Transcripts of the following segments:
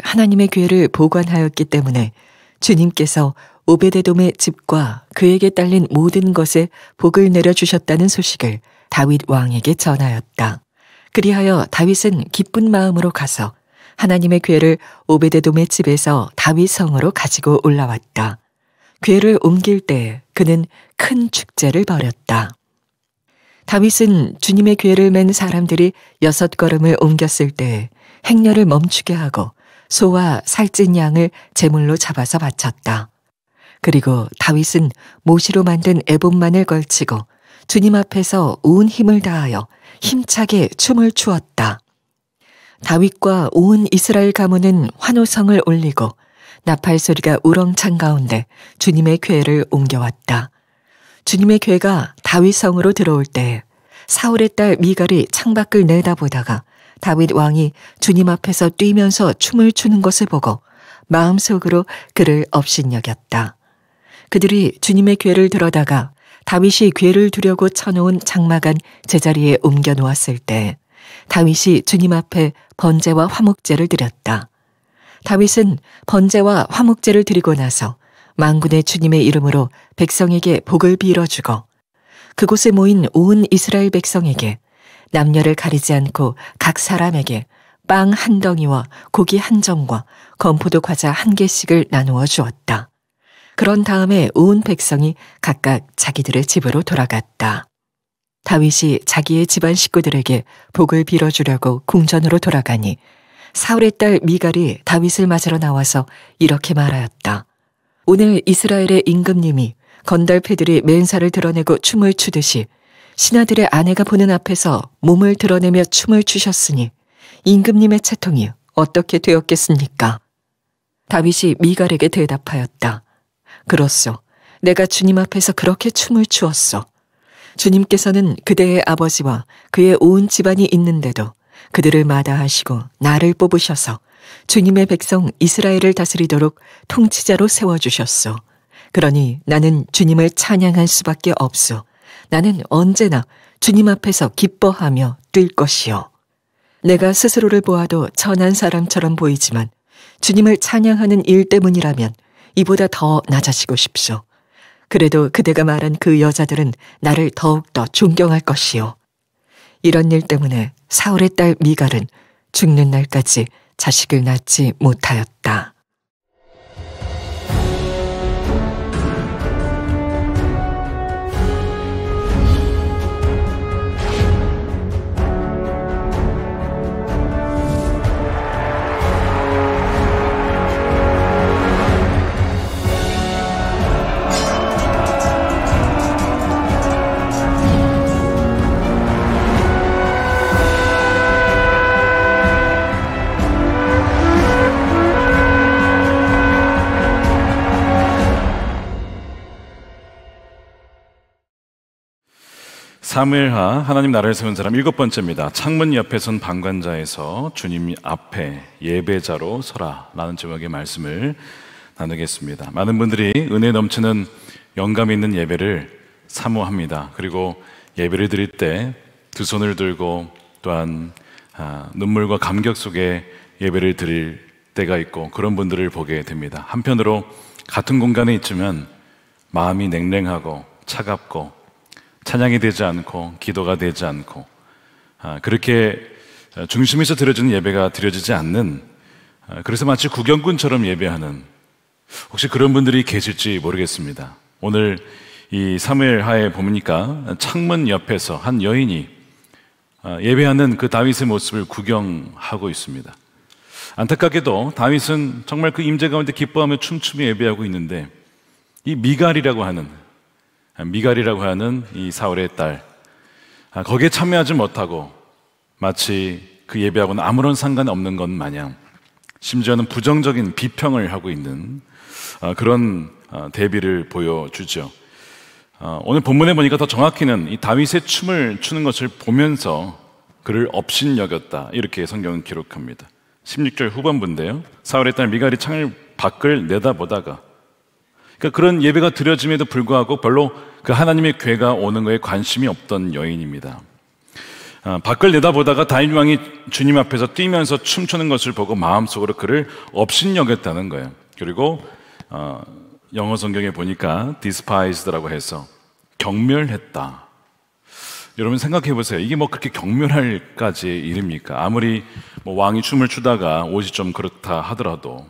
하나님의 교회를 보관하였기 때문에 주님께서 오베데돔의 집과 그에게 딸린 모든 것에 복을 내려주셨다는 소식을 다윗 왕에게 전하였다. 그리하여 다윗은 기쁜 마음으로 가서 하나님의 궤를 오베데돔의 집에서 다윗 성으로 가지고 올라왔다. 궤를 옮길 때 그는 큰 축제를 벌였다. 다윗은 주님의 궤를 맨 사람들이 6걸음을 옮겼을 때 행렬을 멈추게 하고 소와 살찐 양을 제물로 잡아서 바쳤다. 그리고 다윗은 모시로 만든 에봇만을 걸치고 주님 앞에서 온 힘을 다하여 힘차게 춤을 추었다. 다윗과 온 이스라엘 가문은 환호성을 올리고 나팔 소리가 우렁찬 가운데 주님의 궤를 옮겨왔다. 주님의 궤가 다윗 성으로 들어올 때 사울의 딸 미갈이 창밖을 내다보다가 다윗 왕이 주님 앞에서 뛰면서 춤을 추는 것을 보고 마음속으로 그를 업신여겼다. 그들이 주님의 궤를 들어다가 다윗이 궤를 두려고 쳐놓은 장막안 제자리에 옮겨 놓았을 때 다윗이 주님 앞에 번제와 화목제를 드렸다. 다윗은 번제와 화목제를 드리고 나서 만군의 주님의 이름으로 백성에게 복을 빌어주고 그곳에 모인 온 이스라엘 백성에게 남녀를 가리지 않고 각 사람에게 빵 한 덩이와 고기 한 점과 건포도 과자 한 개씩을 나누어 주었다. 그런 다음에 온 백성이 각각 자기들의 집으로 돌아갔다. 다윗이 자기의 집안 식구들에게 복을 빌어주려고 궁전으로 돌아가니 사울의 딸 미갈이 다윗을 맞으러 나와서 이렇게 말하였다. 오늘 이스라엘의 임금님이 건달패들이 맨살을 드러내고 춤을 추듯이 신하들의 아내가 보는 앞에서 몸을 드러내며 춤을 추셨으니 임금님의 채통이 어떻게 되었겠습니까? 다윗이 미갈에게 대답하였다. 그렇소. 내가 주님 앞에서 그렇게 춤을 추었소. 주님께서는 그대의 아버지와 그의 온 집안이 있는데도 그들을 마다하시고 나를 뽑으셔서 주님의 백성 이스라엘을 다스리도록 통치자로 세워주셨소. 그러니 나는 주님을 찬양할 수밖에 없소. 나는 언제나 주님 앞에서 기뻐하며 뛸 것이요. 내가 스스로를 보아도 천한 사람처럼 보이지만 주님을 찬양하는 일 때문이라면 이보다 더 낮아지고 싶소. 그래도 그대가 말한 그 여자들은 나를 더욱더 존경할 것이요. 이런 일 때문에 사울의 딸 미갈은 죽는 날까지 자식을 낳지 못하였다. 사무엘하 하나님 나라를 세운 사람 7번째입니다. 창문 옆에 선 방관자에서 주님 앞에 예배자로 서라 라는 제목의 말씀을 나누겠습니다. 많은 분들이 은혜 넘치는 영감 있는 예배를 사모합니다. 그리고 예배를 드릴 때 두 손을 들고 또한 눈물과 감격 속에 예배를 드릴 때가 있고 그런 분들을 보게 됩니다. 한편으로 같은 공간에 있지만 마음이 냉랭하고 차갑고 찬양이 되지 않고 기도가 되지 않고 그렇게 중심에서 드려지는 예배가 드려지지 않는, 그래서 마치 구경꾼처럼 예배하는, 혹시 그런 분들이 계실지 모르겠습니다. 오늘 이 사무엘하에 보니까 창문 옆에서 한 여인이 예배하는 그 다윗의 모습을 구경하고 있습니다. 안타깝게도 다윗은 정말 그 임재 가운데 기뻐하며 춤추며 예배하고 있는데 이 미갈이라고 하는 이 사울의 딸, 거기에 참여하지 못하고 마치 그 예배하고는 아무런 상관없는 것 마냥, 심지어는 부정적인 비평을 하고 있는 그런 대비를 보여주죠. 오늘 본문에 보니까 더 정확히는 이 다윗의 춤을 추는 것을 보면서 그를 업신여겼다, 이렇게 성경은 기록합니다. 16절 후반부인데요, 사울의 딸 미갈이 창을 밖을 내다보다가, 그러니까 그런 예배가 드려짐에도 불구하고 별로 그 하나님의 궤가 오는 거에 관심이 없던 여인입니다. 밖을 내다보다가 다윗 왕이 주님 앞에서 뛰면서 춤추는 것을 보고 마음속으로 그를 업신여겼다는 거예요. 그리고 영어 성경에 보니까 despised라고 해서 경멸했다. 여러분 생각해 보세요. 이게 뭐 그렇게 경멸할까지의 일입니까? 아무리 뭐 왕이 춤을 추다가 옷이 좀 그렇다 하더라도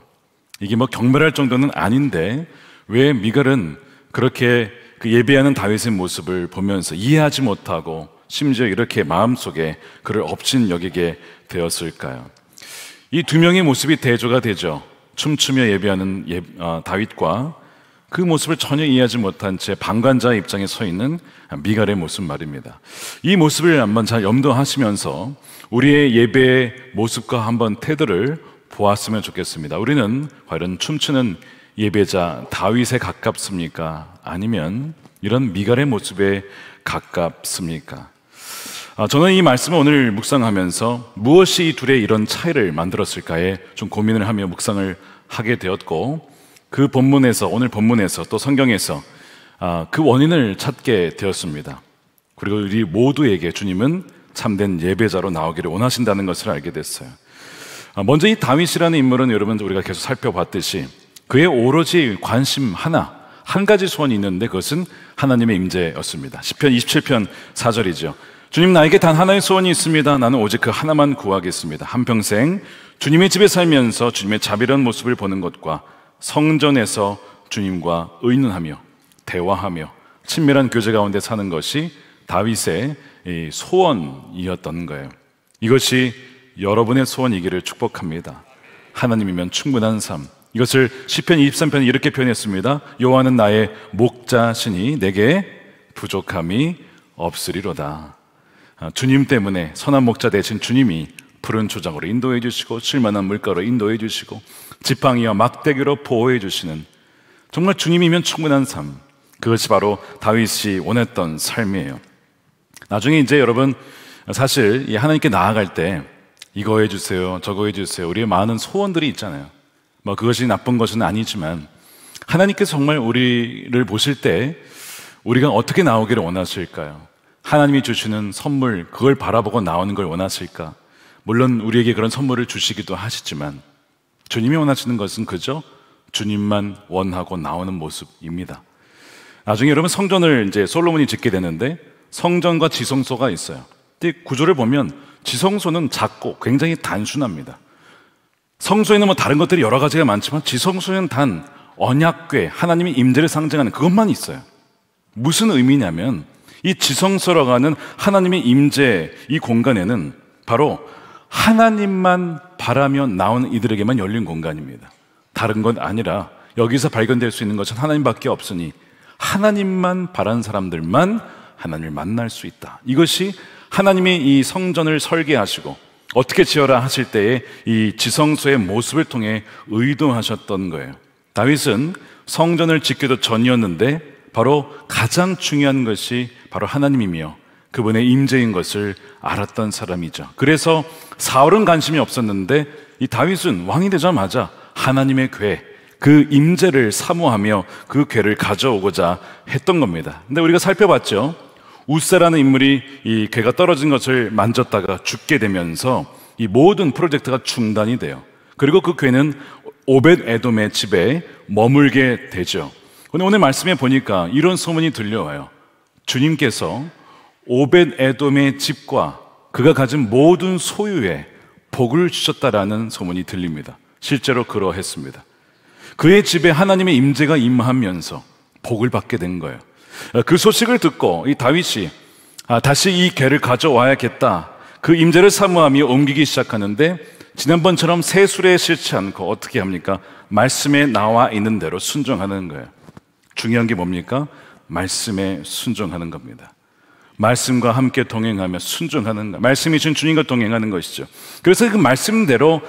이게 뭐 경멸할 정도는 아닌데 왜 미갈은 그렇게 그 예배하는 다윗의 모습을 보면서 이해하지 못하고 심지어 이렇게 마음속에 그를 업신여기게 되었을까요? 이 두 명의 모습이 대조가 되죠. 춤추며 예배하는 다윗과 그 모습을 전혀 이해하지 못한 채 방관자의 입장에 서 있는 미갈의 모습 말입니다. 이 모습을 한번 잘 염두하시면서 우리의 예배의 모습과 한번 태도를 보았으면 좋겠습니다. 우리는 과연 춤추는 예배자 다윗에 가깝습니까? 아니면 이런 미갈의 모습에 가깝습니까? 저는 이 말씀을 오늘 묵상하면서 무엇이 이 둘의 이런 차이를 만들었을까에 좀 고민을 하며 묵상을 하게 되었고, 그 본문에서, 오늘 본문에서 또 성경에서 그 원인을 찾게 되었습니다. 그리고 우리 모두에게 주님은 참된 예배자로 나오기를 원하신다는 것을 알게 됐어요. 먼저 이 다윗이라는 인물은 여러분 우리가 계속 살펴봤듯이 그의 오로지 관심 한 가지 소원이 있는데 그것은 하나님의 임재였습니다. 시편 27편 4절이죠. 주님, 나에게 단 하나의 소원이 있습니다. 나는 오직 그 하나만 구하겠습니다. 한평생 주님의 집에 살면서 주님의 자비로운 모습을 보는 것과 성전에서 주님과 의논하며 대화하며 친밀한 교제 가운데 사는 것이 다윗의 소원이었던 거예요. 이것이 여러분의 소원이기를 축복합니다. 하나님이면 충분한 삶. 이것을 시편 23편에 이렇게 표현했습니다. 여호와는 나의 목자시니 내게 부족함이 없으리로다. 주님 때문에 선한 목자 되신 주님이 푸른 초장으로 인도해 주시고 쉴만한 물가로 인도해 주시고 지팡이와 막대기로 보호해 주시는, 정말 주님이면 충분한 삶, 그것이 바로 다윗이 원했던 삶이에요. 나중에 이제 여러분 사실 하나님께 나아갈 때 이거 해주세요 저거 해주세요, 우리의 많은 소원들이 있잖아요. 뭐 그것이 나쁜 것은 아니지만 하나님께서 정말 우리를 보실 때 우리가 어떻게 나오기를 원하실까요? 하나님이 주시는 선물, 그걸 바라보고 나오는 걸 원하실까? 물론 우리에게 그런 선물을 주시기도 하시지만 주님이 원하시는 것은 그저 주님만 원하고 나오는 모습입니다. 나중에 여러분 성전을 이제 솔로몬이 짓게 되는데 성전과 지성소가 있어요. 근데 구조를 보면 지성소는 작고 굉장히 단순합니다. 성소에는 뭐 다른 것들이 여러 가지가 많지만 지성소에는 단 언약궤, 하나님의 임재를 상징하는 그것만 있어요. 무슨 의미냐면 이 지성소라고 하는 하나님의 임재, 이 공간에는 바로 하나님만 바라며 나오는 이들에게만 열린 공간입니다. 다른 건 아니라 여기서 발견될 수 있는 것은 하나님밖에 없으니 하나님만 바라는 사람들만 하나님을 만날 수 있다. 이것이 하나님이 이 성전을 설계하시고 어떻게 지어라 하실 때에 이 지성소의 모습을 통해 의도하셨던 거예요. 다윗은 성전을 짓기도 전이었는데 바로 가장 중요한 것이 바로 하나님이며 그분의 임재인 것을 알았던 사람이죠. 그래서 사울은 관심이 없었는데 이 다윗은 왕이 되자마자 하나님의 궤, 그 임재를 사모하며 그 궤를 가져오고자 했던 겁니다. 근데 우리가 살펴봤죠. 우사라는 인물이 이 궤가 떨어진 것을 만졌다가 죽게 되면서 이 모든 프로젝트가 중단이 돼요. 그리고 그 궤는 오벳 에돔의 집에 머물게 되죠. 오늘 말씀에 보니까 이런 소문이 들려와요. 주님께서 오벳 에돔의 집과 그가 가진 모든 소유에 복을 주셨다라는 소문이 들립니다. 실제로 그러했습니다. 그의 집에 하나님의 임재가 임하면서 복을 받게 된 거예요. 그 소식을 듣고 이 다윗이 다시 이 궤를 가져와야겠다, 그 임재를 사모하며 옮기기 시작하는데 지난번처럼 세술에 싫지 않고 어떻게 합니까? 말씀에 나와 있는 대로 순종하는 거예요. 중요한 게 뭡니까? 말씀에 순종하는 겁니다. 말씀과 함께 동행하며 순종하는 것, 말씀이 준 주님과 동행하는 것이죠. 그래서 그 말씀대로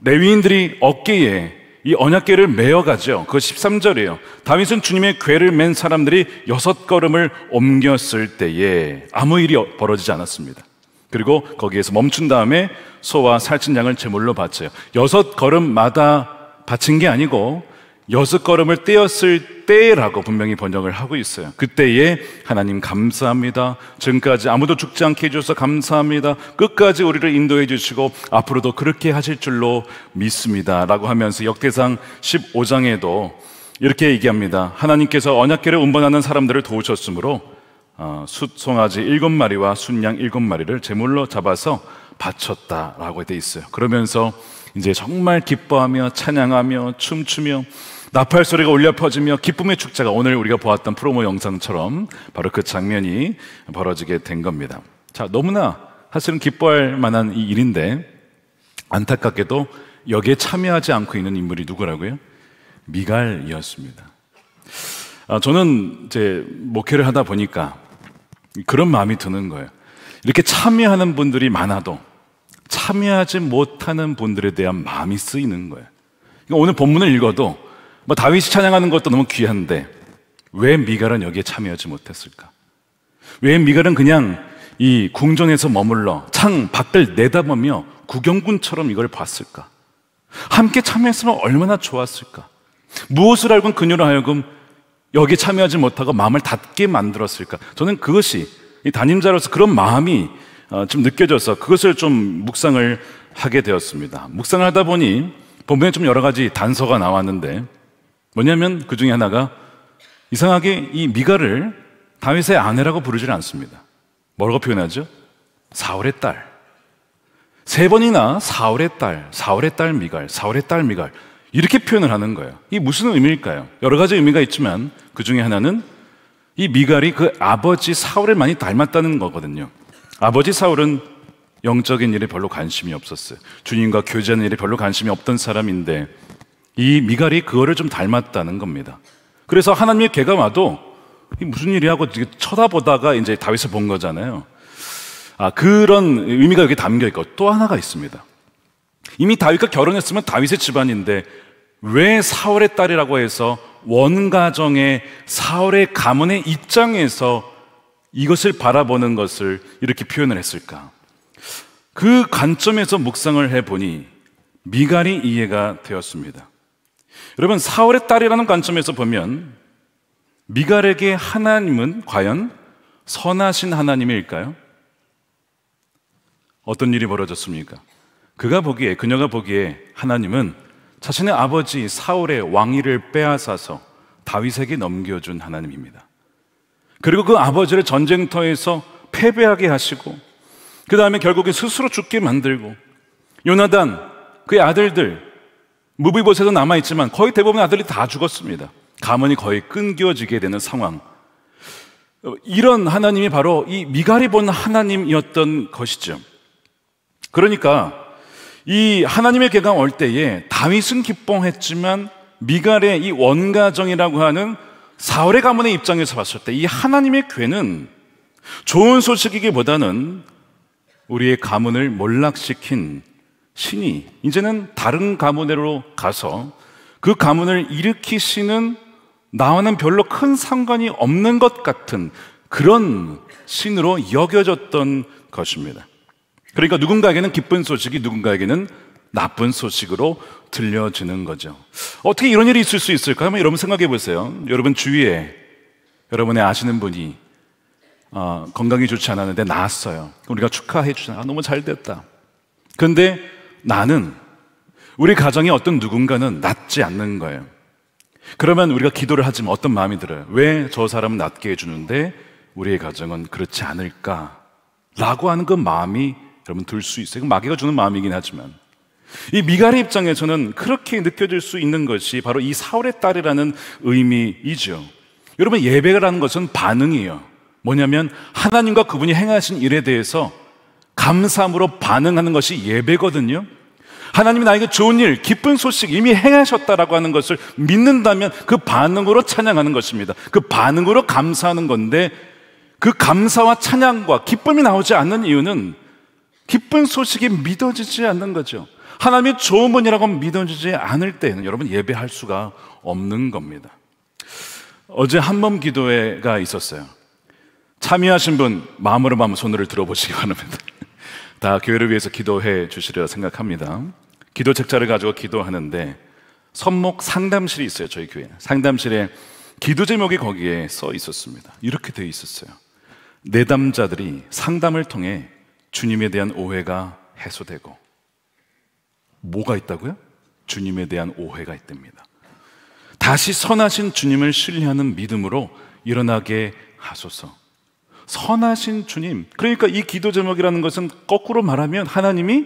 레위인들이 어깨에 이 언약궤를 메어가죠. 그거 13절이에요. 다윗은 주님의 궤를 맨 사람들이 6걸음을 옮겼을 때에 아무 일이 벌어지지 않았습니다. 그리고 거기에서 멈춘 다음에 소와 살찐 양을 제물로 바쳐요. 6걸음마다 바친 게 아니고 6걸음을 떼었을 때라고 분명히 번역을 하고 있어요. 그때에 하나님 감사합니다. 지금까지 아무도 죽지 않게 해주셔서 감사합니다. 끝까지 우리를 인도해 주시고 앞으로도 그렇게 하실 줄로 믿습니다 라고 하면서 역대상 15장에도 이렇게 얘기합니다. 하나님께서 언약궤를 운반하는 사람들을 도우셨으므로 숫송아지 7마리와 순양 7마리를 제물로 잡아서 바쳤다라고 되어 있어요. 그러면서 이제 정말 기뻐하며 찬양하며 춤추며 나팔 소리가 울려 퍼지며 기쁨의 축제가 오늘 우리가 보았던 프로모 영상처럼 바로 그 장면이 벌어지게 된 겁니다. 자, 너무나 사실은 기뻐할 만한 이 일인데 안타깝게도 여기에 참여하지 않고 있는 인물이 누구라고요? 미갈이었습니다. 저는 이제 목회를 하다 보니까 그런 마음이 드는 거예요. 이렇게 참여하는 분들이 많아도 참여하지 못하는 분들에 대한 마음이 쓰이는 거예요. 그러니까 오늘 본문을 읽어도 다윗이 찬양하는 것도 너무 귀한데 왜 미갈은 여기에 참여하지 못했을까? 왜 미갈은 그냥 이 궁전에서 머물러 창 밖을 내다보며 구경꾼처럼 이걸 봤을까? 함께 참여했으면 얼마나 좋았을까? 무엇을 알고 그녀로 하여금 여기에 참여하지 못하고 마음을 닫게 만들었을까? 저는 그것이 이 담임자로서 그런 마음이 좀 느껴져서 그것을 좀 묵상을 하게 되었습니다. 묵상을 하다 보니 본문에 좀 여러 가지 단서가 나왔는데 뭐냐면 그 중에 하나가 이상하게 이 미갈을 다윗의 아내라고 부르질 않습니다. 뭐라고 표현하죠? 사울의 딸. 3번이나 사울의 딸 미갈, 사울의 딸 미갈 이렇게 표현을 하는 거예요. 이게 무슨 의미일까요? 여러 가지 의미가 있지만 그 중에 하나는 이 미갈이 그 아버지 사울을 많이 닮았다는 거거든요. 아버지 사울은 영적인 일에 별로 관심이 없었어요. 주님과 교제하는 일에 별로 관심이 없던 사람인데 이 미갈이 그거를 좀 닮았다는 겁니다. 그래서 하나님의 궤가 와도 이게 무슨 일이 하고 쳐다보다가 이제 다윗을 본 거잖아요. 그런 의미가 여기 담겨 있고 또 하나가 있습니다. 이미 다윗과 결혼했으면 다윗의 집안인데 왜 사울의 딸이라고 해서 원가정의 사울의 가문의 입장에서 이것을 바라보는 것을 이렇게 표현을 했을까? 그 관점에서 묵상을 해보니 미갈이 이해가 되었습니다. 여러분, 사울의 딸이라는 관점에서 보면 미갈에게 하나님은 과연 선하신 하나님일까요? 어떤 일이 벌어졌습니까? 그녀가 보기에 하나님은 자신의 아버지 사울의 왕위를 빼앗아서 다윗에게 넘겨준 하나님입니다. 그리고 그 아버지를 전쟁터에서 패배하게 하시고 그 다음에 결국에 스스로 죽게 만들고 요나단, 그의 아들들 무비보셋도 남아있지만 거의 대부분의 아들이 다 죽었습니다. 가문이 거의 끊겨지게 되는 상황. 이런 하나님이 바로 이 미갈이 본 하나님이었던 것이죠. 그러니까 이 하나님의 궤가 올 때에 다윗은 기뻐했지만 미갈의 이 원가정이라고 하는 사울의 가문의 입장에서 봤을 때 이 하나님의 궤는 좋은 소식이기보다는 우리의 가문을 몰락시킨 신이 이제는 다른 가문으로 가서 그 가문을 일으키시는 나와는 별로 큰 상관이 없는 것 같은 그런 신으로 여겨졌던 것입니다. 그러니까 누군가에게는 기쁜 소식이 누군가에게는 나쁜 소식으로 들려지는 거죠. 어떻게 이런 일이 있을 수 있을까? 한번 여러분 생각해 보세요. 여러분 주위에 여러분의 아시는 분이 건강이 좋지 않았는데 나았어요. 우리가 축하해 주잖아요. 너무 잘 됐다. 그런데 나는 우리 가정에 어떤 누군가는 낫지 않는 거예요. 그러면 우리가 기도를 하지만 어떤 마음이 들어요? 왜 저 사람은 낫게 해주는데 우리의 가정은 그렇지 않을까? 라고 하는 그 마음이 여러분 들 수 있어요. 마귀가 주는 마음이긴 하지만 이 미갈의 입장에서는 그렇게 느껴질 수 있는 것이 바로 이 사울의 딸이라는 의미이죠. 여러분, 예배라는 것은 반응이에요. 뭐냐면 하나님과 그분이 행하신 일에 대해서 감사함으로 반응하는 것이 예배거든요. 하나님이 나에게 좋은 일, 기쁜 소식 이미 행하셨다라고 하는 것을 믿는다면 그 반응으로 찬양하는 것입니다. 그 반응으로 감사하는 건데 그 감사와 찬양과 기쁨이 나오지 않는 이유는 기쁜 소식이 믿어지지 않는 거죠. 하나님의 좋은 분이라고 믿어지지 않을 때는 여러분 예배할 수가 없는 겁니다. 어제 한번 기도회가 있었어요. 참여하신 분 마음으로 한번 손을 들어보시기 바랍니다. 다 교회를 위해서 기도해 주시리라 생각합니다. 기도 책자를 가지고 기도하는데 선목 상담실이 있어요. 저희 교회 상담실에 기도 제목이 거기에 써 있었습니다. 이렇게 되어 있었어요. 내담자들이 상담을 통해 주님에 대한 오해가 해소되고, 뭐가 있다고요? 주님에 대한 오해가 있답니다. 다시 선하신 주님을 신뢰하는 믿음으로 일어나게 하소서. 선하신 주님, 그러니까 이 기도 제목이라는 것은 거꾸로 말하면 하나님이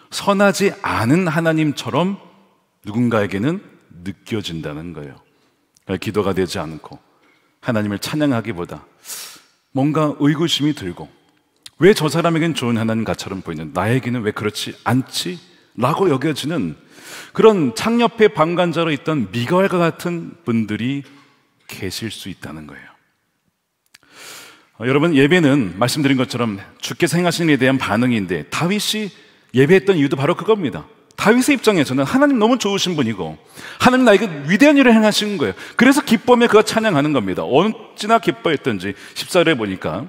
선하지 않은 하나님처럼 누군가에게는 느껴진다는 거예요. 기도가 되지 않고 하나님을 찬양하기보다 뭔가 의구심이 들고, 왜 저 사람에겐 좋은 하나님과처럼 보이는데 나에게는 왜 그렇지 않지? 라고 여겨지는 그런 창옆에 방관자로 있던 미갈과 같은 분들이 계실 수 있다는 거예요. 여러분, 예배는 말씀드린 것처럼 주께서 행하신 일에 대한 반응인데, 다윗이 예배했던 이유도 바로 그겁니다. 다윗의 입장에서는 하나님 너무 좋으신 분이고 하나님 나에게 위대한 일을 행하신 거예요. 그래서 기쁨에 그가 찬양하는 겁니다. 어찌나 기뻐했던지 14절에 보니까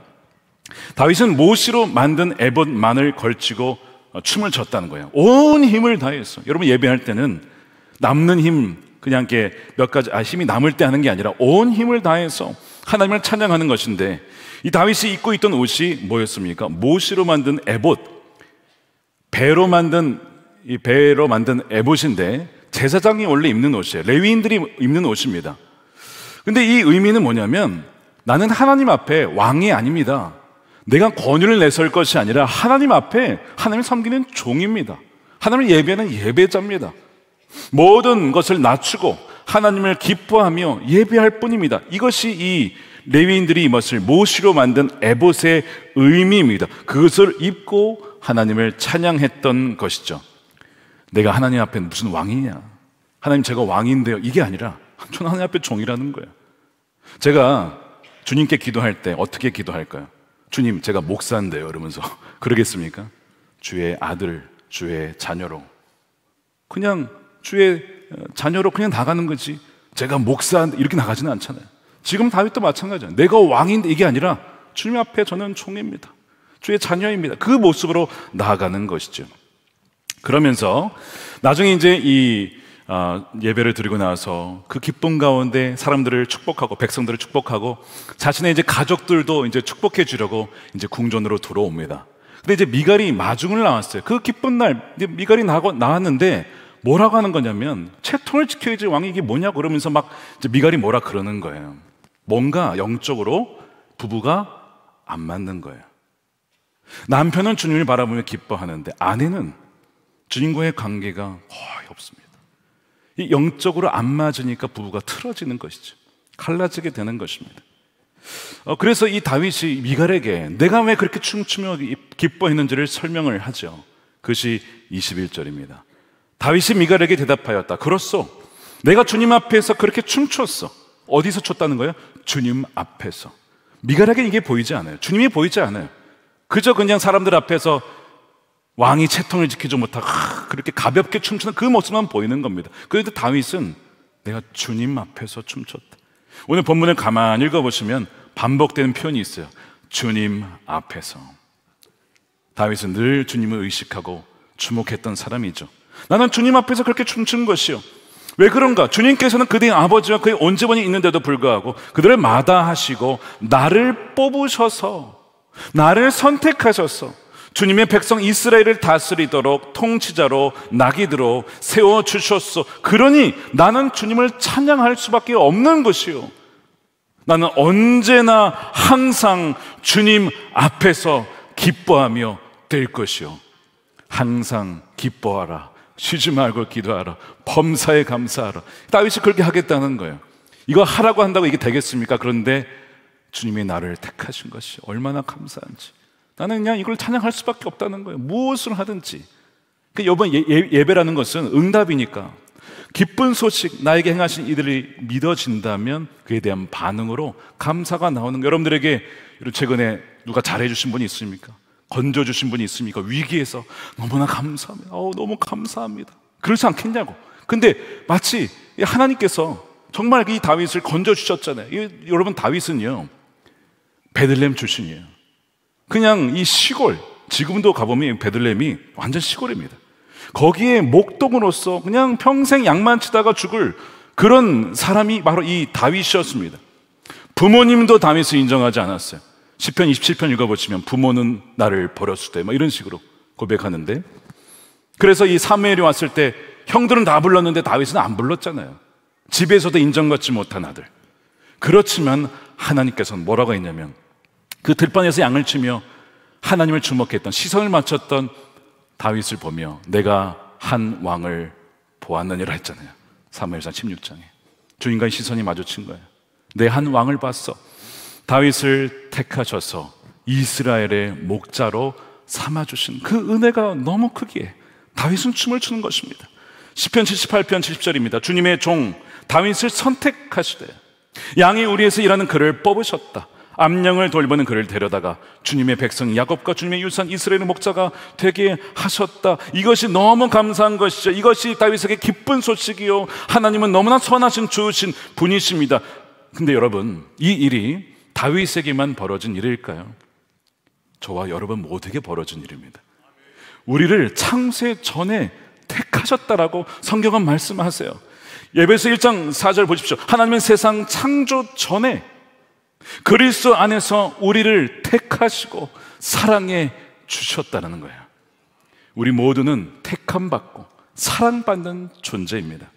다윗은 못으로 만든 에봇만을 걸치고 춤을 췄다는 거예요. 온 힘을 다해서. 여러분, 예배할 때는 남는 힘, 그냥 이렇게 몇 가지 힘이 남을 때 하는 게 아니라 온 힘을 다해서 하나님을 찬양하는 것인데, 이 다윗이 입고 있던 옷이 뭐였습니까? 못으로 만든 에봇, 배로 만든 에봇인데 제사장이 원래 입는 옷이에요. 레위인들이 입는 옷입니다. 근데 이 의미는 뭐냐면, 나는 하나님 앞에 왕이 아닙니다. 내가 권위를 내세울 것이 아니라 하나님 앞에 하나님을 섬기는 종입니다. 하나님을 예배하는 예배자입니다. 모든 것을 낮추고 하나님을 기뻐하며 예배할 뿐입니다. 이것이 이 레위인들이 입었을 못으로 만든 에봇의 의미입니다. 그것을 입고 하나님을 찬양했던 것이죠. 내가 하나님 앞에 무슨 왕이냐, 하나님 제가 왕인데요, 이게 아니라 저는 하나님 앞에 종이라는 거예요. 제가 주님께 기도할 때 어떻게 기도할까요? 주님, 제가 목사인데요 이러면서 그러겠습니까? 주의 아들, 주의 자녀로, 그냥 주의 자녀로 그냥 나가는 거지, 제가 목사인데 이렇게 나가지는 않잖아요. 지금 다윗도 마찬가지예요. 내가 왕인데 이게 아니라 주님 앞에 저는 종입니다, 주의 자녀입니다. 그 모습으로 나아가는 것이죠. 그러면서 나중에 이제 이 예배를 드리고 나서 그 기쁨 가운데 사람들을 축복하고 백성들을 축복하고 자신의 이제 가족들도 이제 축복해 주려고 이제 궁전으로 들어옵니다. 근데 이제 미갈이 마중을 나왔어요. 그 기쁜 날 이제 미갈이 나왔는데 뭐라고 하는 거냐면, 채통을 지켜야지 왕이 이게 뭐냐고 그러면서 막 이제 미갈이 뭐라 그러는 거예요. 뭔가 영적으로 부부가 안 맞는 거예요. 남편은 주님을 바라보며 기뻐하는데 아내는 주님과의 관계가 거의 없습니다. 이 영적으로 안 맞으니까 부부가 틀어지는 것이죠. 갈라지게 되는 것입니다. 그래서 이 다윗이 미갈에게 내가 왜 그렇게 춤추며 기뻐했는지를 설명을 하죠. 그것이 21절입니다. 다윗이 미갈에게 대답하였다. 그렇소, 내가 주님 앞에서 그렇게 춤췄어. 어디서 췄다는 거예요? 주님 앞에서. 미갈에게 이게 보이지 않아요. 주님이 보이지 않아요. 그저 그냥 사람들 앞에서 왕이 채통을 지키지 못하고 그렇게 가볍게 춤추는 그 모습만 보이는 겁니다. 그런데 다윗은 내가 주님 앞에서 춤췄다. 오늘 본문을 가만히 읽어보시면 반복되는 표현이 있어요. 주님 앞에서. 다윗은 늘 주님을 의식하고 주목했던 사람이죠. 나는 주님 앞에서 그렇게 춤춘 것이요. 왜 그런가? 주님께서는 그들의 아버지와 그의 온 집안이 있는데도 불구하고 그들을 마다하시고 나를 뽑으셔서, 나를 선택하셔서 주님의 백성 이스라엘을 다스리도록 통치자로 나귀들로 세워주셨소. 그러니 나는 주님을 찬양할 수밖에 없는 것이요, 나는 언제나 항상 주님 앞에서 기뻐하며 될 것이요. 항상 기뻐하라, 쉬지 말고 기도하라, 범사에 감사하라. 다윗이 그렇게 하겠다는 거예요. 이거 하라고 한다고 이게 되겠습니까? 그런데 주님이 나를 택하신 것이 얼마나 감사한지, 나는 그냥 이걸 찬양할 수밖에 없다는 거예요. 무엇을 하든지. 그러니까 이번 예배라는 것은 응답이니까 기쁜 소식, 나에게 행하신 이들이 믿어진다면 그에 대한 반응으로 감사가 나오는 거예요. 여러분들에게 최근에 누가 잘해주신 분이 있습니까? 건져주신 분이 있습니까? 위기에서 너무나 감사합니다. 너무 감사합니다. 그렇지 않겠냐고. 근데 마치 하나님께서 정말 이 다윗을 건져주셨잖아요. 여러분, 다윗은요 베들레헴 출신이에요. 그냥 이 시골, 지금도 가보면 베들레헴이 완전 시골입니다. 거기에 목동으로서 그냥 평생 양만치다가 죽을 그런 사람이 바로 이 다윗이었습니다. 부모님도 다윗을 인정하지 않았어요. 시편 27편 읽어보시면 부모는 나를 버렸을 때 이런 식으로 고백하는데, 그래서 이 사무엘이 왔을 때 형들은 다 불렀는데 다윗은 안 불렀잖아요. 집에서도 인정받지 못한 아들. 그렇지만 하나님께서는 뭐라고 했냐면, 그 들판에서 양을 치며 하나님을 주목했던, 시선을 맞췄던 다윗을 보며 내가 한 왕을 보았느니라 했잖아요. 사무엘상 16장에 주님과의 시선이 마주친 거예요. 내 한 왕을 봤어. 다윗을 택하셔서 이스라엘의 목자로 삼아주신 그 은혜가 너무 크기에 다윗은 춤을 추는 것입니다. 시편 78편 70절입니다. 주님의 종 다윗을 선택하시되 양의 우리에서 일하는 그를 뽑으셨다. 암령을 돌보는 그를 데려다가 주님의 백성 야곱과 주님의 유산 이스라엘의 목자가 되게 하셨다. 이것이 너무 감사한 것이죠. 이것이 다윗에게 기쁜 소식이요, 하나님은 너무나 선하신 좋으신 분이십니다. 근데 여러분, 이 일이 다윗에게만 벌어진 일일까요? 저와 여러분 모두에게 벌어진 일입니다. 우리를 창세 전에 택하셨다라고 성경은 말씀하세요. 에베소 1장 4절 보십시오. 하나님은 세상 창조 전에 그리스도 안에서 우리를 택하시고 사랑해 주셨다는 거예요. 우리 모두는 택함받고 사랑받는 존재입니다.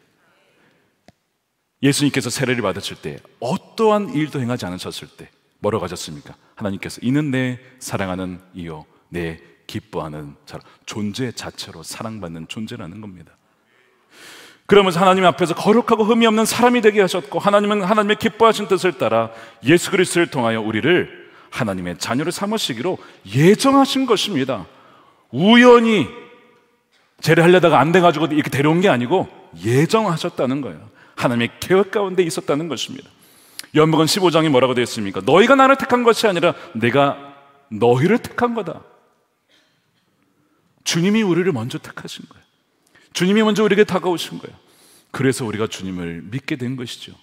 예수님께서 세례를 받으실 때 어떠한 일도 행하지 않으셨을 때 뭐라고 하셨습니까? 하나님께서 이는 내 사랑하는 이요 내 기뻐하는 자라. 존재 자체로 사랑받는 존재라는 겁니다. 그러면서 하나님 앞에서 거룩하고 흠이 없는 사람이 되게 하셨고, 하나님은 하나님의 기뻐하신 뜻을 따라 예수 그리스도를 통하여 우리를 하나님의 자녀를 삼으시기로 예정하신 것입니다. 우연히 제례하려다가 안 돼가지고 이렇게 데려온 게 아니고 예정하셨다는 거예요. 하나님의 계획 가운데 있었다는 것입니다. 요한복음 15장에 뭐라고 되어 있습니까? 너희가 나를 택한 것이 아니라 내가 너희를 택한 거다. 주님이 우리를 먼저 택하신 거예요. 주님이 먼저 우리에게 다가오신 거예요. 그래서 우리가 주님을 믿게 된 것이죠.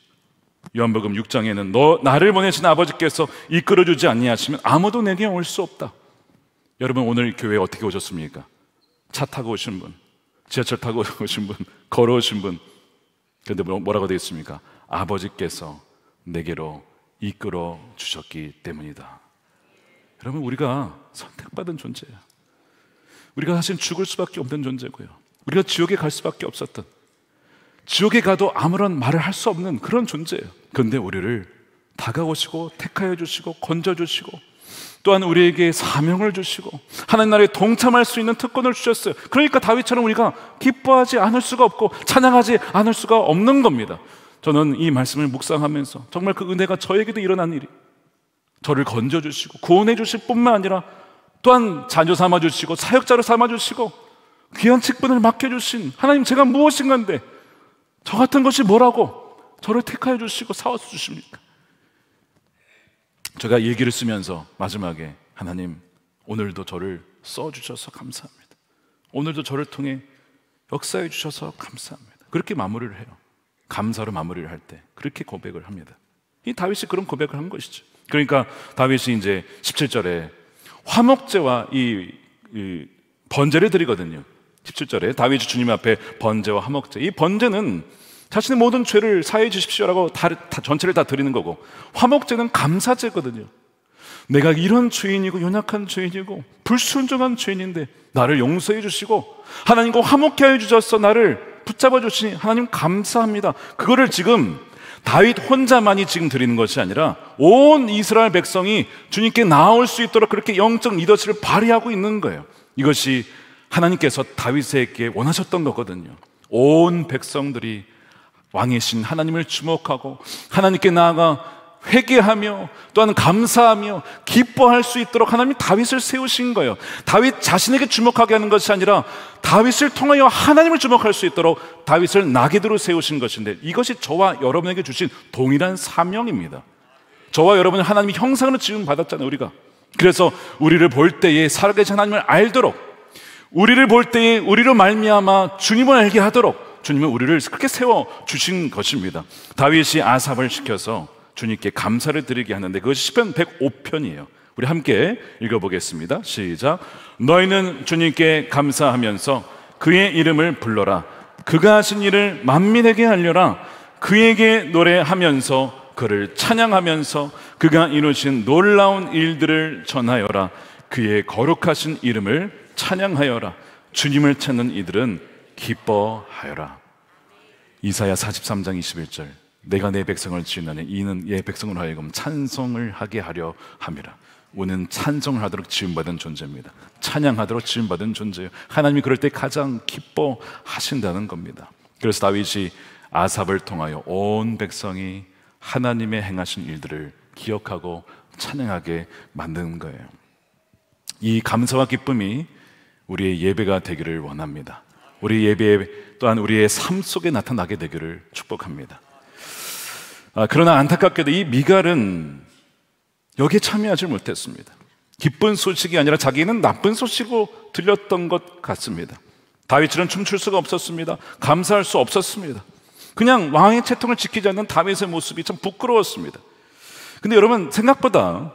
요한복음 6장에는 너 나를 보내신 아버지께서 이끌어주지 아니하시면 아무도 내게 올 수 없다. 여러분, 오늘 교회에 어떻게 오셨습니까? 차 타고 오신 분, 지하철 타고 오신 분, 걸어오신 분. 그런데 뭐라고 되어 있습니까? 아버지께서 내게로 이끌어 주셨기 때문이다. 여러분, 우리가 선택받은 존재예요. 우리가 사실 죽을 수밖에 없는 존재고요, 우리가 지옥에 갈 수밖에 없었던, 지옥에 가도 아무런 말을 할 수 없는 그런 존재예요. 그런데 우리를 다가오시고 택하여 주시고 건져주시고 또한 우리에게 사명을 주시고 하나님 나라에 동참할 수 있는 특권을 주셨어요. 그러니까 다윗처럼 우리가 기뻐하지 않을 수가 없고 찬양하지 않을 수가 없는 겁니다. 저는 이 말씀을 묵상하면서 정말 그 은혜가 저에게도 일어난 일이, 저를 건져주시고 구원해 주실 뿐만 아니라 또한 자녀 삼아주시고 사역자로 삼아주시고 귀한 직분을 맡겨주신 하나님, 제가 무엇인가인데 저 같은 것이 뭐라고 저를 택하여 주시고 사와서 주십니까? 제가 일기를 쓰면서 마지막에 하나님, 오늘도 저를 써주셔서 감사합니다. 오늘도 저를 통해 역사해 주셔서 감사합니다. 그렇게 마무리를 해요. 감사로 마무리를 할 때 그렇게 고백을 합니다. 이 다윗이 그런 고백을 한 것이죠. 그러니까 다윗이 이제 17절에 화목제와 이 번제를 드리거든요. 17절에 다윗이 주님 앞에 번제와 화목제, 이 번제는 자신의 모든 죄를 사해 주십시오라고 전체를 다 드리는 거고, 화목제는 감사제거든요. 내가 이런 죄인이고 연약한 죄인이고 불순종한 죄인인데 나를 용서해 주시고 하나님과 화목케 하여 주셔서 나를 붙잡아 주시니 하나님 감사합니다. 그거를 지금 다윗 혼자만이 지금 드리는 것이 아니라 온 이스라엘 백성이 주님께 나올 수 있도록 그렇게 영적 리더십을 발휘하고 있는 거예요. 이것이 하나님께서 다윗에게 원하셨던 거거든요. 온 백성들이 왕이신 하나님을 주목하고 하나님께 나아가 회개하며 또한 감사하며 기뻐할 수 있도록 하나님이 다윗을 세우신 거예요. 다윗 자신에게 주목하게 하는 것이 아니라 다윗을 통하여 하나님을 주목할 수 있도록 다윗을 나귀도로 세우신 것인데, 이것이 저와 여러분에게 주신 동일한 사명입니다. 저와 여러분은 하나님의 형상으로 지음 받았잖아요, 우리가. 그래서 우리를 볼 때에 살아계신 하나님을 알도록, 우리를 볼 때에 우리로 말미암아 주님을 알게 하도록 주님은 우리를 그렇게 세워주신 것입니다. 다윗이 아삽을 시켜서 주님께 감사를 드리게 하는데 그것이 시편 105편이에요. 우리 함께 읽어보겠습니다. 시작. 너희는 주님께 감사하면서 그의 이름을 불러라. 그가 하신 일을 만민에게 알려라. 그에게 노래하면서 그를 찬양하면서 그가 이루신 놀라운 일들을 전하여라. 그의 거룩하신 이름을 찬양하여라. 주님을 찾는 이들은 기뻐하여라. 이사야 43장 21절. 내가 내 백성을 지으나니 이는 예 백성으로 하여금 찬송을 하게 하려 함이라. 우리는 찬송을 하도록 지음받은 존재입니다. 찬양하도록 지음받은 존재예요. 하나님이 그럴 때 가장 기뻐하신다는 겁니다. 그래서 다윗이 아삽을 통하여 온 백성이 하나님의 행하신 일들을 기억하고 찬양하게 만드는 거예요. 이 감사와 기쁨이 우리의 예배가 되기를 원합니다. 우리 예배 또한 우리의 삶 속에 나타나게 되기를 축복합니다. 그러나 안타깝게도 이 미갈은 여기에 참여하지 못했습니다. 기쁜 소식이 아니라 자기는 나쁜 소식으로 들렸던 것 같습니다. 다윗처럼 춤출 수가 없었습니다. 감사할 수 없었습니다. 그냥 왕의 채통을 지키지 않는 다윗의 모습이 참 부끄러웠습니다. 근데 여러분, 생각보다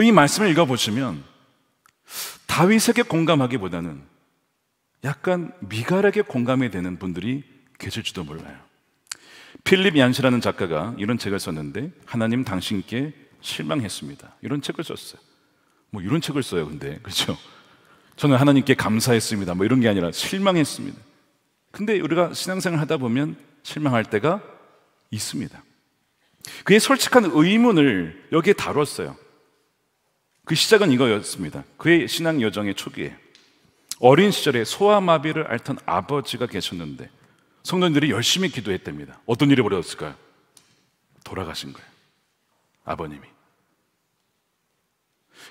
이 말씀을 읽어보시면 다윗에게 공감하기보다는 약간 미갈에게 공감이 되는 분들이 계실지도 몰라요. 필립 얀시라는 작가가 이런 책을 썼는데, 하나님 당신께 실망했습니다, 이런 책을 썼어요. 뭐 이런 책을 써요. 근데 그렇죠? 저는 하나님께 감사했습니다, 뭐 이런 게 아니라 실망했습니다. 근데 우리가 신앙생활 하다 보면 실망할 때가 있습니다. 그의 솔직한 의문을 여기에 다뤘어요. 그 시작은 이거였습니다. 그의 신앙 여정의 초기에 어린 시절에 소아마비를 앓던 아버지가 계셨는데 성도님들이 열심히 기도했답니다. 어떤 일이 벌어졌을까요? 돌아가신 거예요, 아버님이.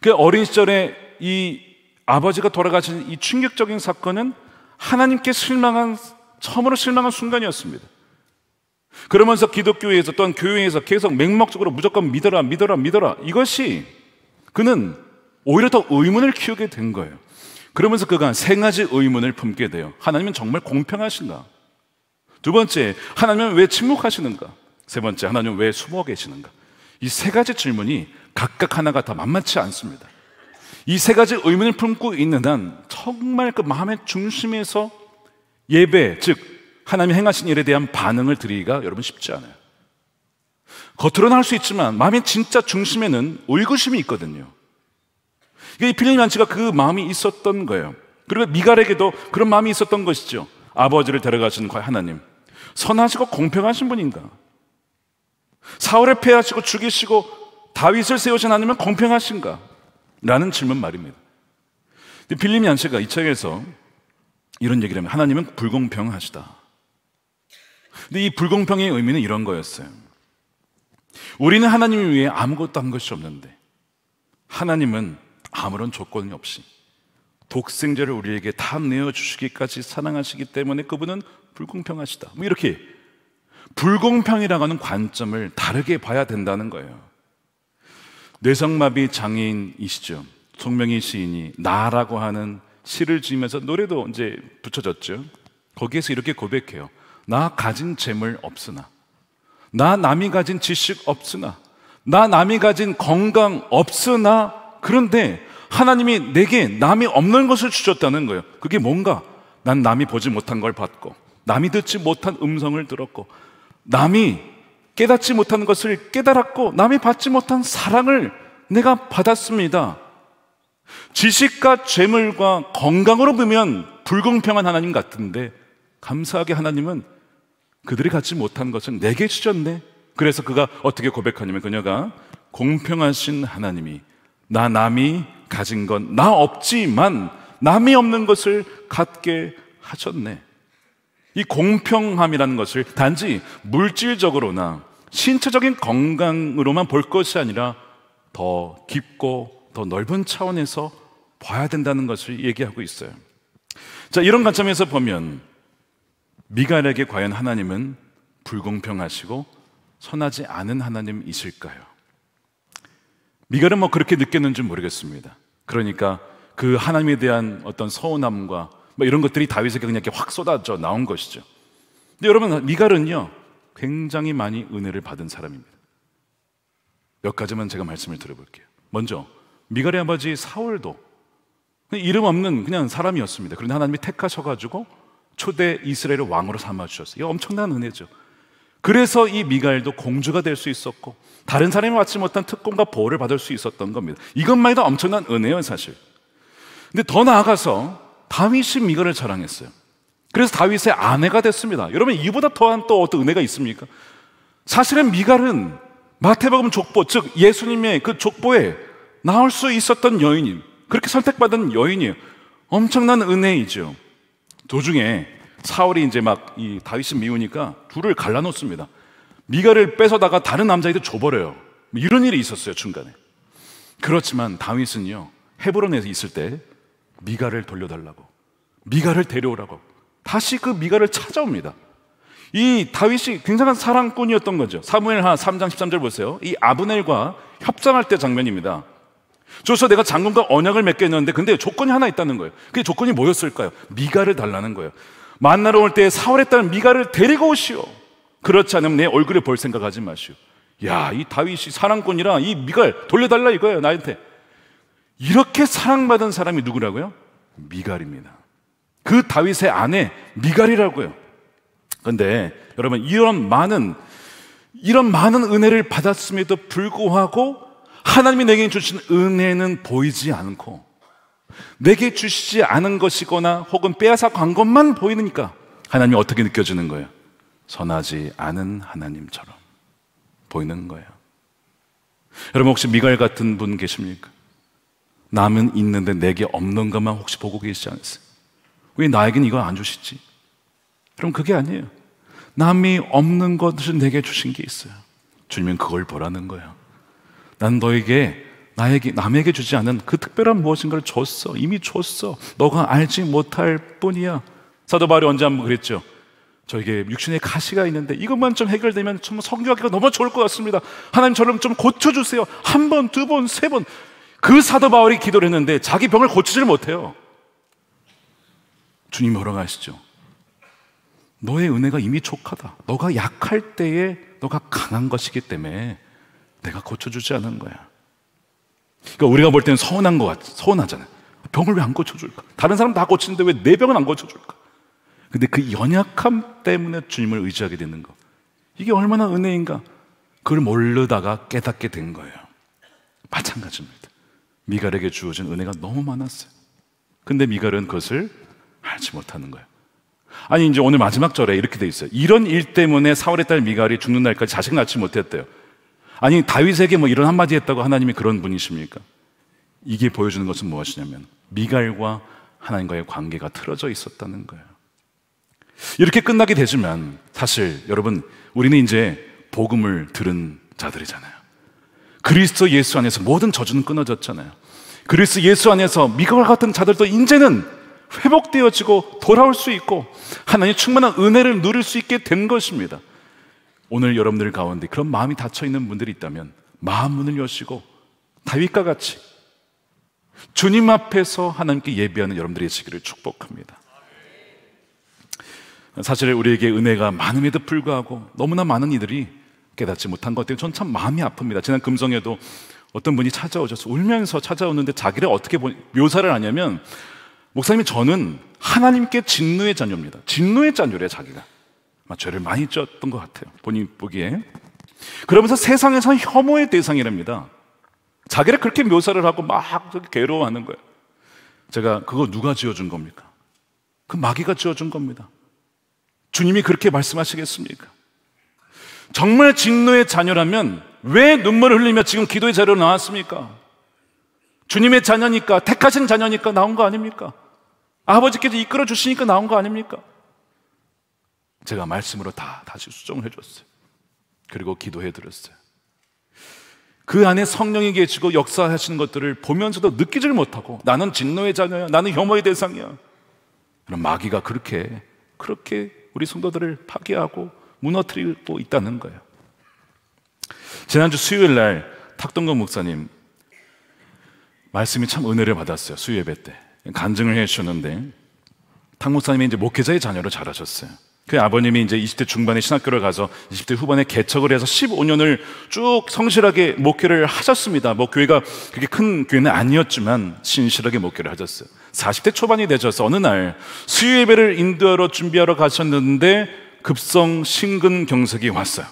그 어린 시절에 이 아버지가 돌아가신 이 충격적인 사건은 하나님께 처음으로 실망한 순간이었습니다. 그러면서 기독교에서 또한 교회에서 계속 맹목적으로 무조건 믿어라 이것이 그는 오히려 더 의문을 키우게 된 거예요. 그러면서 그가 세 가지 의문을 품게 돼요. 하나님은 정말 공평하신가? 두 번째, 하나님은 왜 침묵하시는가? 세 번째, 하나님은 왜 숨어 계시는가? 이 세 가지 질문이 각각 하나가 다 만만치 않습니다. 이 세 가지 의문을 품고 있는 한 정말 그 마음의 중심에서 예배, 즉 하나님이 행하신 일에 대한 반응을 드리기가 여러분 쉽지 않아요. 겉으로는 할 수 있지만 마음의 진짜 중심에는 의구심이 있거든요. 이 필립 얀시가 그 마음이 있었던 거예요. 그리고 미갈에게도 그런 마음이 있었던 것이죠. 아버지를 데려가신 하나님, 선하시고 공평하신 분인가? 사울을 패하시고 죽이시고 다윗을 세우신 하나님은 공평하신가? 라는 질문 말입니다. 필립 얀시가 이 책에서 이런 얘기를 하면 하나님은 불공평하시다. 근데 이 불공평의 의미는 이런 거였어요. 우리는 하나님을 위해 아무것도 한 것이 없는데 하나님은 아무런 조건이 없이 독생자를 우리에게 다 내어주시기까지 사랑하시기 때문에 그분은 불공평하시다. 뭐 이렇게 불공평이라고 하는 관점을 다르게 봐야 된다는 거예요. 뇌성마비 장애인이시죠. 송명희 시인이 나라고 하는 시를 지으면서 노래도 이제 붙여졌죠. 거기에서 이렇게 고백해요. 나 가진 재물 없으나, 나 남이 가진 지식 없으나, 나 남이 가진 건강 없으나, 그런데 하나님이 내게 남이 없는 것을 주셨다는 거예요. 그게 뭔가? 난 남이 보지 못한 걸 봤고, 남이 듣지 못한 음성을 들었고, 남이 깨닫지 못한 것을 깨달았고, 남이 받지 못한 사랑을 내가 받았습니다. 지식과 재물과 건강으로 보면 불공평한 하나님 같은데 감사하게 하나님은 그들이 갖지 못한 것은 내게 주셨네. 그래서 그가 어떻게 고백하냐면, 그녀가 공평하신 하나님이 나 남이 가진 건 나 없지만 남이 없는 것을 갖게 하셨네. 이 공평함이라는 것을 단지 물질적으로나 신체적인 건강으로만 볼 것이 아니라 더 깊고 더 넓은 차원에서 봐야 된다는 것을 얘기하고 있어요. 자, 이런 관점에서 보면 미갈에게 과연 하나님은 불공평하시고 선하지 않은 하나님이실까요? 미갈은 뭐 그렇게 느꼈는지 모르겠습니다. 그러니까 그 하나님에 대한 어떤 서운함과 뭐 이런 것들이 다윗에게 그냥 이렇게 확 쏟아져 나온 것이죠. 근데 여러분, 미갈은요 굉장히 많이 은혜를 받은 사람입니다. 몇 가지만 제가 말씀을 드려볼게요. 먼저 미갈의 아버지 사울도 이름 없는 그냥 사람이었습니다. 그런데 하나님이 택하셔가지고 초대 이스라엘의 왕으로 삼아주셨어요. 이거 엄청난 은혜죠. 그래서 이 미갈도 공주가 될 수 있었고 다른 사람이 받지 못한 특권과 보호를 받을 수 있었던 겁니다. 이것만 해도 엄청난 은혜예요, 사실. 근데 더 나아가서 다윗이 미갈을 자랑했어요. 그래서 다윗의 아내가 됐습니다. 여러분, 이보다 더한 또 어떤 은혜가 있습니까? 사실은 미갈은 마태복음 족보, 즉 예수님의 그 족보에 나올 수 있었던 여인이, 그렇게 선택받은 여인이에요. 엄청난 은혜이죠. 도중에 사울이 이제 막 이 다윗을 미우니까 둘을 갈라놓습니다. 미갈을 뺏어다가 다른 남자에게 줘버려요. 이런 일이 있었어요, 중간에. 그렇지만 다윗은요, 헤브론에서 있을 때 미갈을 돌려달라고, 미갈을 데려오라고 다시 그 미갈을 찾아옵니다. 이 다윗이 굉장한 사랑꾼이었던 거죠. 사무엘하 3장 13절 보세요. 이 아브넬과 협상할 때 장면입니다. 저서 내가 장군과 언약을 맺겠는데 근데 조건이 하나 있다는 거예요. 그 조건이 뭐였을까요? 미갈을 달라는 거예요. 만나러 올 때 사울의 딸 미갈을 데리고 오시오. 그렇지 않으면 내 얼굴을 볼 생각하지 마시오. 야, 이 다윗이 사랑꾼이라 이 미갈 돌려달라 이거예요, 나한테. 이렇게 사랑받은 사람이 누구라고요? 미갈입니다. 그 다윗의 아내 미갈이라고요. 그런데 여러분, 이런 많은 은혜를 받았음에도 불구하고 하나님이 내게 주신 은혜는 보이지 않고 내게 주시지 않은 것이거나 혹은 빼앗아 간 것만 보이니까 하나님이 어떻게 느껴지는 거예요? 선하지 않은 하나님처럼 보이는 거예요. 여러분, 혹시 미갈 같은 분 계십니까? 남은 있는데 내게 없는 것만 혹시 보고 계시지 않으세요? 왜 나에겐 이걸 안 주시지? 그럼 그게 아니에요. 남이 없는 것을 내게 주신 게 있어요. 주님은 그걸 보라는 거예요. 난 너에게 남에게 주지 않은 그 특별한 무엇인가를 줬어. 이미 줬어. 너가 알지 못할 뿐이야. 사도 바울이 언제 한번 그랬죠. 저에게 육신의 가시가 있는데 이것만 좀 해결되면 정말 성교하기가 너무 좋을 것 같습니다. 하나님 저를 좀 고쳐주세요. 한 번, 두 번, 세 번. 그 사도 바울이 기도를 했는데 자기 병을 고치지를 못해요. 주님이 뭐라고 하시죠? 너의 은혜가 이미 족하다. 너가 약할 때에 너가 강한 것이기 때문에 내가 고쳐주지 않은 거야. 그러니까 우리가 볼 때는 서운한 것 같아. 서운하잖아요. 병을 왜 안 고쳐줄까? 다른 사람 다 고치는데 왜 내 병은 안 고쳐줄까? 근데 그 연약함 때문에 주님을 의지하게 되는 거, 이게 얼마나 은혜인가. 그걸 모르다가 깨닫게 된 거예요. 마찬가지입니다. 미갈에게 주어진 은혜가 너무 많았어요. 근데 미갈은 그것을 알지 못하는 거예요. 아니, 이제 오늘 마지막 절에 이렇게 돼 있어요. 이런 일 때문에 사울의 딸 미갈이 죽는 날까지 자식 낳지 못했대요. 아니, 다윗에게 뭐 이런 한마디 했다고 하나님이 그런 분이십니까? 이게 보여주는 것은 무엇이냐면 미갈과 하나님과의 관계가 틀어져 있었다는 거예요. 이렇게 끝나게 되지만 사실 여러분, 우리는 이제 복음을 들은 자들이잖아요. 그리스도 예수 안에서 모든 저주는 끊어졌잖아요. 그리스도 예수 안에서 미갈과 같은 자들도 이제는 회복되어지고 돌아올 수 있고 하나님의 충만한 은혜를 누릴 수 있게 된 것입니다. 오늘 여러분들 가운데 그런 마음이 닫혀있는 분들이 있다면 마음 문을 여시고 다윗과 같이 주님 앞에서 하나님께 예배하는 여러분들의 시기를 축복합니다. 사실 우리에게 은혜가 많음에도 불구하고 너무나 많은 이들이 깨닫지 못한 것 때문에 전 참 마음이 아픕니다. 지난 금성에도 어떤 분이 찾아오셔서 울면서 찾아오는데 자기를 어떻게 묘사를 하냐면, 목사님이 저는 하나님께 진노의 자녀입니다. 진노의 자녀래요, 자기가. 죄를 많이 졌던 것 같아요, 본인 보기에. 그러면서 세상에서 혐오의 대상이랍니다. 자기를 그렇게 묘사를 하고 막 괴로워하는 거예요. 제가, 그거 누가 지어준 겁니까? 그 마귀가 지어준 겁니다. 주님이 그렇게 말씀하시겠습니까? 정말 진노의 자녀라면 왜 눈물을 흘리며 지금 기도의 자리로 나왔습니까? 주님의 자녀니까, 택하신 자녀니까 나온 거 아닙니까? 아버지께서 이끌어 주시니까 나온 거 아닙니까? 제가 말씀으로 다시 수정을 해줬어요. 그리고 기도해 드렸어요. 그 안에 성령이 계시고 역사하시는 것들을 보면서도 느끼질 못하고 나는 진노의 자녀야, 나는 혐오의 대상이야, 그럼 마귀가 그렇게 우리 성도들을 파괴하고 무너뜨리고 있다는 거예요. 지난주 수요일 날 탁동건 목사님 말씀이 참 은혜를 받았어요. 수요 예배 때 간증을 해 주셨는데, 탁 목사님이 이제 목회자의 자녀로 자라셨어요. 그 아버님이 이제 20대 중반에 신학교를 가서 20대 후반에 개척을 해서 15년을 쭉 성실하게 목회를 하셨습니다. 뭐 교회가 그렇게 큰 교회는 아니었지만 신실하게 목회를 하셨어요. 40대 초반이 되셔서 어느 날 수요 예배를 인도하러 준비하러 가셨는데 급성 심근경색이 왔어요.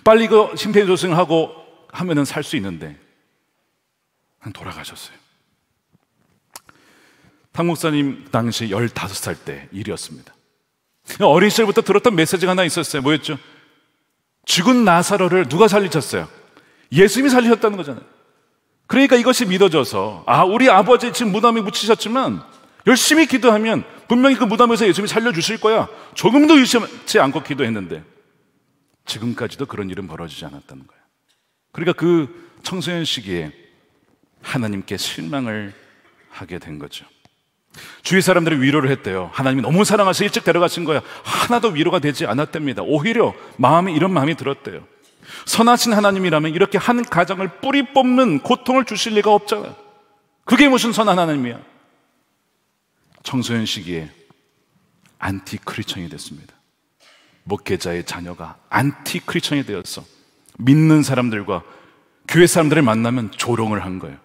빨리 이거 심폐소생하고 하면은 살 수 있는데 돌아가셨어요. 탁 목사님 당시 15살 때 일이었습니다. 어린 시절부터 들었던 메시지가 하나 있었어요. 뭐였죠? 죽은 나사로를 누가 살리셨어요? 예수님이 살리셨다는 거잖아요. 그러니까 이것이 믿어져서 우리 아버지 지금 무덤에 묻히셨지만 열심히 기도하면 분명히 그 무덤에서 예수님이 살려주실 거야. 조금도 의심치 않고 기도했는데 지금까지도 그런 일은 벌어지지 않았다는 거예요. 그러니까 그 청소년 시기에 하나님께 실망을 하게 된 거죠. 주위 사람들이 위로를 했대요. 하나님이 너무 사랑하셔서 일찍 데려가신 거야. 하나도 위로가 되지 않았답니다. 오히려 이런 마음이 들었대요. 선하신 하나님이라면 이렇게 한 가정을 뿌리 뽑는 고통을 주실 리가 없잖아요. 그게 무슨 선한 하나님이야. 청소년 시기에 안티 크리스천이 됐습니다. 목회자의 자녀가 안티 크리스천이 되어서 믿는 사람들과 교회 사람들을 만나면 조롱을 한 거예요.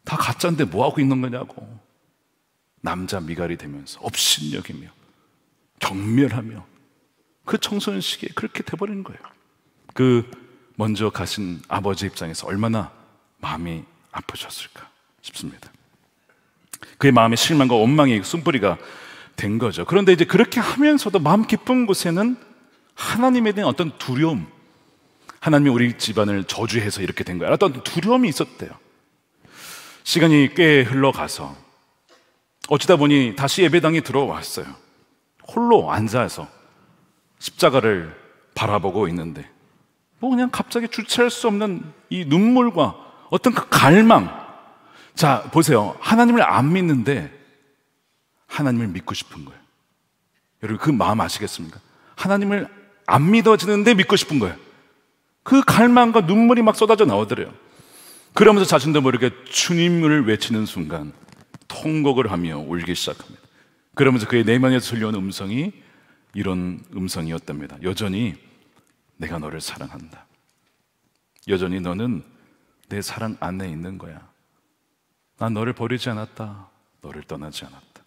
다 가짜인데 뭐하고 있는 거냐고. 남자 미갈이 되면서 업신여기며 경멸하며 그 청소년 시기에 그렇게 돼버린 거예요. 그 먼저 가신 아버지 입장에서 얼마나 마음이 아프셨을까 싶습니다. 그의 마음의 실망과 원망이 숨뿌리가 된 거죠. 그런데 이제 그렇게 하면서도 마음 깊은 곳에는 하나님에 대한 어떤 두려움, 하나님이 우리 집안을 저주해서 이렇게 된 거야, 어떤 두려움이 있었대요. 시간이 꽤 흘러가서 어쩌다 보니 다시 예배당에 들어왔어요. 홀로 앉아서 십자가를 바라보고 있는데 그냥 갑자기 주체할 수 없는 이 눈물과 어떤 그 갈망. 자, 보세요. 하나님을 안 믿는데 하나님을 믿고 싶은 거예요. 여러분 그 마음 아시겠습니까? 하나님을 안 믿어지는데 믿고 싶은 거예요. 그 갈망과 눈물이 막 쏟아져 나오더래요. 그러면서 자신도 모르게 주님을 외치는 순간 통곡을 하며 울기 시작합니다. 그러면서 그의 내면에서 들려오는 음성이 이런 음성이었답니다. 여전히 내가 너를 사랑한다. 여전히 너는 내 사랑 안에 있는 거야. 난 너를 버리지 않았다. 너를 떠나지 않았다.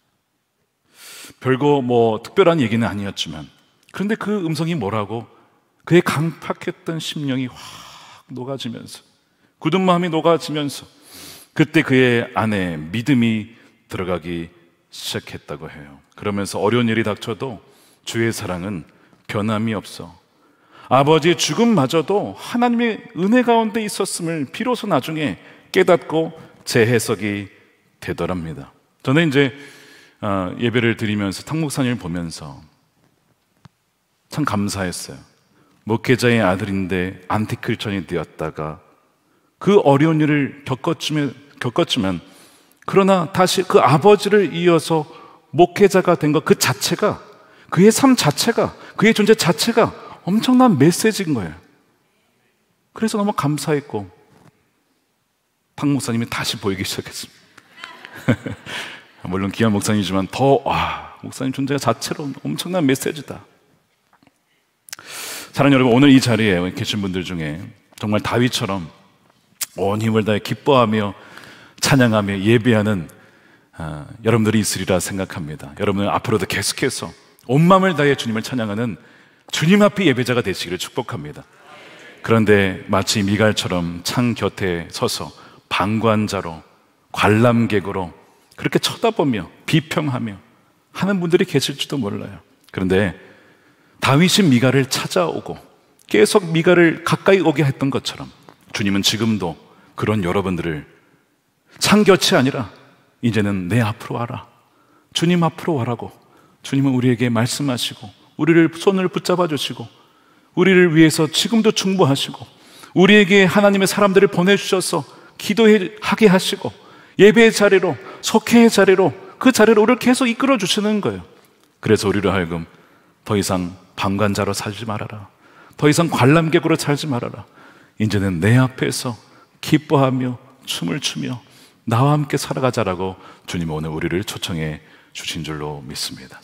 별거 특별한 얘기는 아니었지만 그런데 그 음성이 뭐라고? 그의 강팍했던 심령이 확 녹아지면서 굳은 마음이 녹아지면서 그때 그의 안에 믿음이 들어가기 시작했다고 해요. 그러면서 어려운 일이 닥쳐도 주의 사랑은 변함이 없어. 아버지의 죽음마저도 하나님의 은혜 가운데 있었음을 비로소 나중에 깨닫고 재해석이 되더랍니다. 저는 이제 예배를 드리면서 탁 목사님을 보면서 참 감사했어요. 목회자의 아들인데 안티크리스천이 되었다가 그 어려운 일을 겪었지만 그러나 다시 그 아버지를 이어서 목회자가 된 것 그 자체가, 그의 삶 자체가, 그의 존재 자체가 엄청난 메시지인 거예요. 그래서 너무 감사했고 탁 목사님이 다시 보이기 시작했습니다. 물론 귀한 목사님이지만 목사님 존재 자체로 엄청난 메시지다. 사랑하는 여러분, 오늘 이 자리에 계신 분들 중에 정말 다윗처럼 온 힘을 다해 기뻐하며 찬양하며 예배하는 여러분들이 있으리라 생각합니다. 여러분은 앞으로도 계속해서 온 마음을 다해 주님을 찬양하는 주님 앞에 예배자가 되시기를 축복합니다. 그런데 마치 미갈처럼 창 곁에 서서 방관자로 관람객으로 그렇게 쳐다보며 비평하며 하는 분들이 계실지도 몰라요. 그런데 다윗이 미갈을 찾아오고 계속 미갈을 가까이 오게 했던 것처럼 주님은 지금도 그런 여러분들을 창 곁이 아니라 이제는 내 앞으로 와라, 주님 앞으로 와라고 주님은 우리에게 말씀하시고 우리를 손을 붙잡아 주시고 우리를 위해서 지금도 중보하시고 우리에게 하나님의 사람들을 보내주셔서 기도하게 하시고 예배의 자리로, 속회의 자리로, 그 자리로 우리를 계속 이끌어 주시는 거예요. 그래서 우리를 하여금 더 이상 방관자로 살지 말아라, 더 이상 관람객으로 살지 말아라, 이제는 내 앞에서 기뻐하며 춤을 추며 나와 함께 살아가자라고 주님은 오늘 우리를 초청해 주신 줄로 믿습니다.